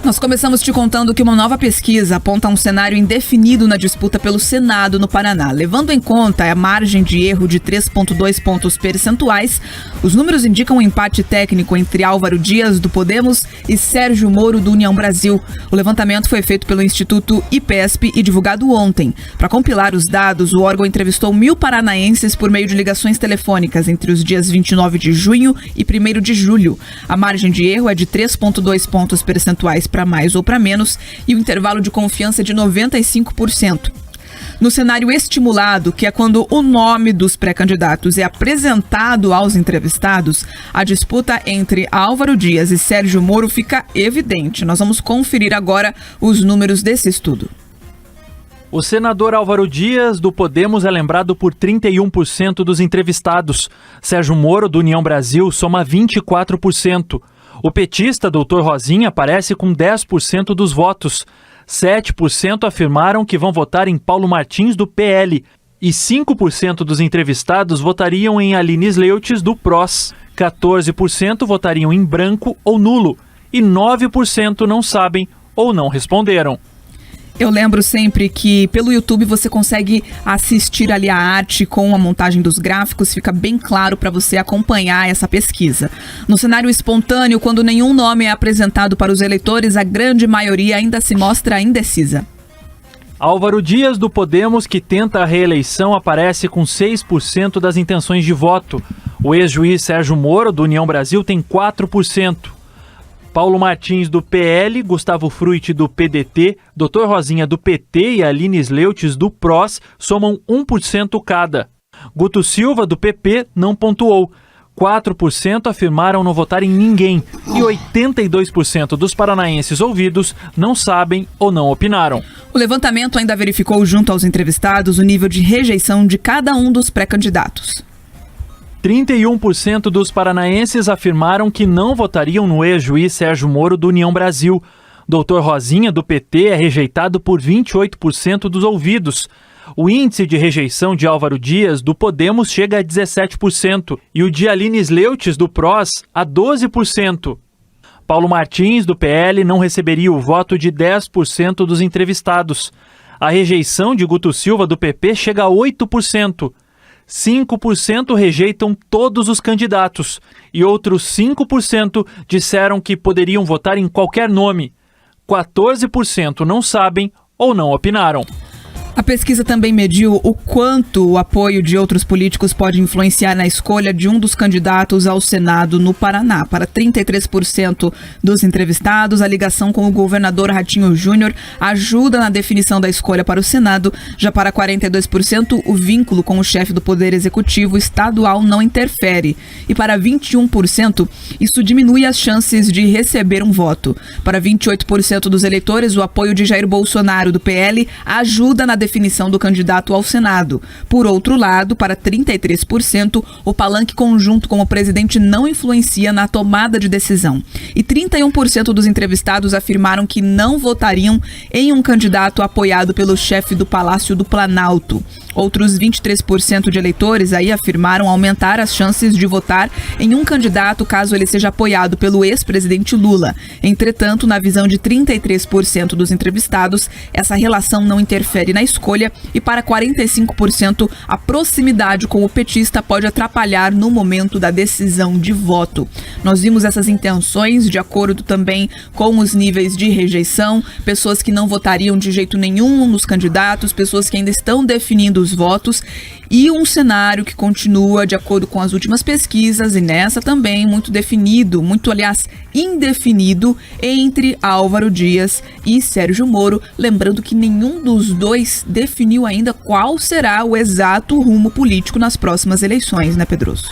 Nós começamos te contando que uma nova pesquisa aponta um cenário indefinido na disputa pelo Senado no Paraná. Levando em conta a margem de erro de 3,2 pontos percentuais, os números indicam um empate técnico entre Álvaro Dias, do Podemos, e Sérgio Moro, do União Brasil. O levantamento foi feito pelo Instituto IPESP e divulgado ontem. Para compilar os dados, o órgão entrevistou 1.000 paranaenses por meio de ligações telefônicas entre os dias 29 de junho e 1º de julho. A margem de erro é de 3,2 pontos percentuais para mais ou para menos e o intervalo de confiança é de 95%. No cenário estimulado, que é quando o nome dos pré-candidatos é apresentado aos entrevistados, a disputa entre Álvaro Dias e Sérgio Moro fica evidente. Nós vamos conferir agora os números desse estudo. O senador Álvaro Dias, do Podemos, é lembrado por 31% dos entrevistados. Sérgio Moro, do União Brasil, soma 24%. O petista, doutor Rosinha, aparece com 10% dos votos. 7% afirmaram que vão votar em Paulo Martins, do PL. E 5% dos entrevistados votariam em Aline Sleutes, do PROS. 14% votariam em branco ou nulo. E 9% não sabem ou não responderam. Eu lembro sempre que pelo YouTube você consegue assistir ali a arte com a montagem dos gráficos, fica bem claro para você acompanhar essa pesquisa. No cenário espontâneo, quando nenhum nome é apresentado para os eleitores, a grande maioria ainda se mostra indecisa. Álvaro Dias, do Podemos, que tenta a reeleição, aparece com 6% das intenções de voto. O ex-juiz Sérgio Moro, do União Brasil, tem 4%. Paulo Martins, do PL, Gustavo Fruit, do PDT, Dr. Rosinha, do PT e Aline Sleutes, do PROS, somam 1% cada. Guto Silva, do PP, não pontuou. 4% afirmaram não votar em ninguém e 82% dos paranaenses ouvidos não sabem ou não opinaram. O levantamento ainda verificou junto aos entrevistados o nível de rejeição de cada um dos pré-candidatos. 31% dos paranaenses afirmaram que não votariam no ex-juiz Sérgio Moro, do União Brasil. Dr. Rosinha, do PT, é rejeitado por 28% dos ouvidos. O índice de rejeição de Álvaro Dias, do Podemos, chega a 17%. E o de Aline Sleutes, do PROS, a 12%. Paulo Martins, do PL, não receberia o voto de 10% dos entrevistados. A rejeição de Guto Silva, do PP, chega a 8%. 5% rejeitam todos os candidatos e outros 5% disseram que poderiam votar em qualquer nome. 14% não sabem ou não opinaram. A pesquisa também mediu o quanto o apoio de outros políticos pode influenciar na escolha de um dos candidatos ao Senado no Paraná. Para 33% dos entrevistados, a ligação com o governador Ratinho Júnior ajuda na definição da escolha para o Senado. Já para 42%, o vínculo com o chefe do Poder Executivo estadual não interfere. E para 21%, isso diminui as chances de receber um voto. Para 28% dos eleitores, o apoio de Jair Bolsonaro, do PL, ajuda na definição do candidato ao Senado. Por outro lado, para 33%, o palanque conjunto com o presidente não influencia na tomada de decisão. E 31% dos entrevistados afirmaram que não votariam em um candidato apoiado pelo chefe do Palácio do Planalto. Outros 23% de eleitores aí afirmaram aumentar as chances de votar em um candidato caso ele seja apoiado pelo ex-presidente Lula. Entretanto, na visão de 33% dos entrevistados, essa relação não interfere na escolha e para 45% a proximidade com o petista pode atrapalhar no momento da decisão de voto. Nós vimos essas intenções de acordo também com os níveis de rejeição, pessoas que não votariam de jeito nenhum nos candidatos, pessoas que ainda estão definindo os votos e um cenário que continua de acordo com as últimas pesquisas e nessa também muito definido, muito aliás indefinido entre Álvaro Dias e Sérgio Moro, lembrando que nenhum dos dois definiu ainda qual será o exato rumo político nas próximas eleições, né, Pedroso?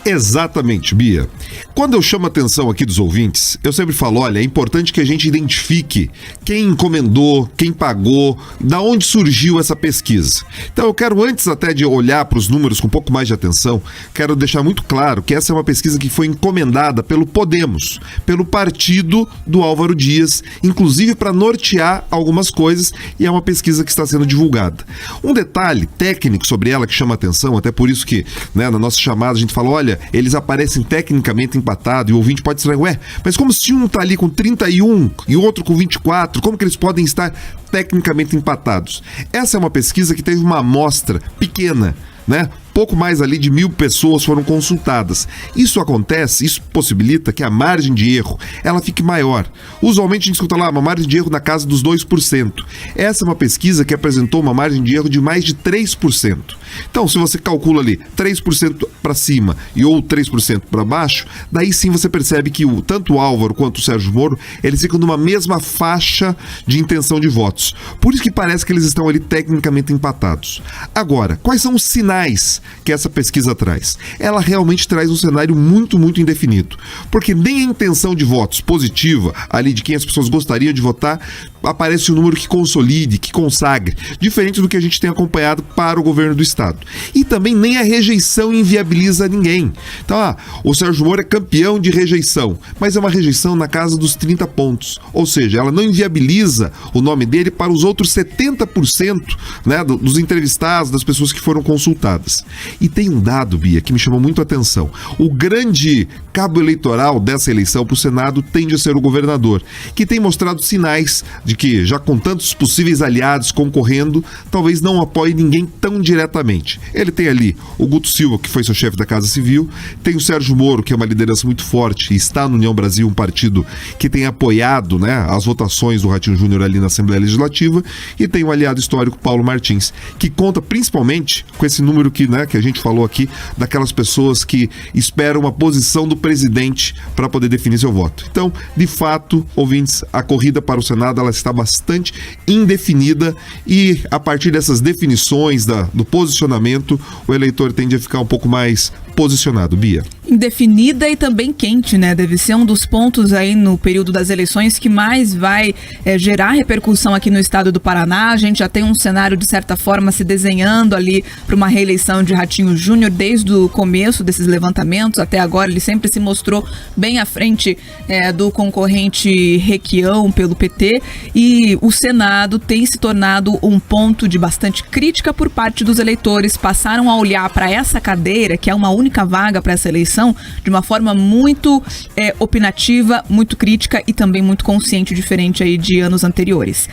Exatamente, Bia. Quando eu chamo a atenção aqui dos ouvintes, eu sempre falo, olha, é importante que a gente identifique quem encomendou, quem pagou, da onde surgiu essa pesquisa. Então eu quero, antes até de olhar para os números com um pouco mais de atenção, quero deixar muito claro que essa é uma pesquisa que foi encomendada pelo Podemos, pelo partido do Álvaro Dias, inclusive para nortear algumas coisas, e é uma pesquisa que está sendo divulgada. Um detalhe técnico sobre ela que chama a atenção, até por isso que, né, na nossa chamada a gente fala, olha, Bia, eles aparecem tecnicamente empatados, e o ouvinte pode estranhar, ué, mas como se um tá ali com 31 e o outro com 24, como que eles podem estar tecnicamente empatados? Essa é uma pesquisa que teve uma amostra pequena, né? Pouco mais ali de 1.000 pessoas foram consultadas. Isso acontece, isso possibilita que a margem de erro ela fique maior. Usualmente a gente escuta lá uma margem de erro na casa dos 2%. Essa é uma pesquisa que apresentou uma margem de erro de mais de 3%. Então, se você calcula ali 3% para cima e ou 3% para baixo, daí sim você percebe que tanto o Álvaro quanto o Sérgio Moro, eles ficam numa mesma faixa de intenção de votos. Por isso que parece que eles estão ali tecnicamente empatados. Agora, quais são os sinais que essa pesquisa traz? Ela realmente traz um cenário muito, muito indefinido. Porque nem a intenção de votos positiva, ali de quem as pessoas gostariam de votar, aparece um número que consolide, que consagre, diferente do que a gente tem acompanhado para o governo do Estado. E também nem a rejeição inviabiliza ninguém. Então, o Sérgio Moro é campeão de rejeição, mas é uma rejeição na casa dos 30 pontos. Ou seja, ela não inviabiliza o nome dele para os outros 70%, né, dos entrevistados, das pessoas que foram consultadas. E tem um dado, Bia, que me chamou muito a atenção. O grande cabo eleitoral dessa eleição para o Senado tende a ser o governador, que tem mostrado sinais de que, já com tantos possíveis aliados concorrendo, talvez não apoie ninguém tão diretamente. Ele tem ali o Guto Silva, que foi seu chefe da Casa Civil, tem o Sérgio Moro, que é uma liderança muito forte e está no União Brasil, um partido que tem apoiado, né, as votações do Ratinho Júnior ali na Assembleia Legislativa, e tem o aliado histórico Paulo Martins, que conta principalmente com esse número que a gente falou aqui, daquelas pessoas que esperam uma posição do presidente para poder definir seu voto. Então, de fato, ouvintes, a corrida para o Senado ela está bastante indefinida e a partir dessas definições do posicionamento, o eleitor tende a ficar um pouco mais posicionado, Bia. Indefinida e também quente, né? Deve ser um dos pontos aí no período das eleições que mais vai gerar repercussão aqui no estado do Paraná. A gente já tem um cenário, de certa forma, se desenhando ali para uma reeleição de Ratinho Júnior desde o começo desses levantamentos até agora. Ele sempre se mostrou bem à frente do concorrente Requião pelo PT, e o Senado tem se tornado um ponto de bastante crítica por parte dos eleitores. Passaram a olhar para essa cadeira, que é uma única vaga para essa eleição, de uma forma muito opinativa, muito crítica e também muito consciente, diferente aí de anos anteriores.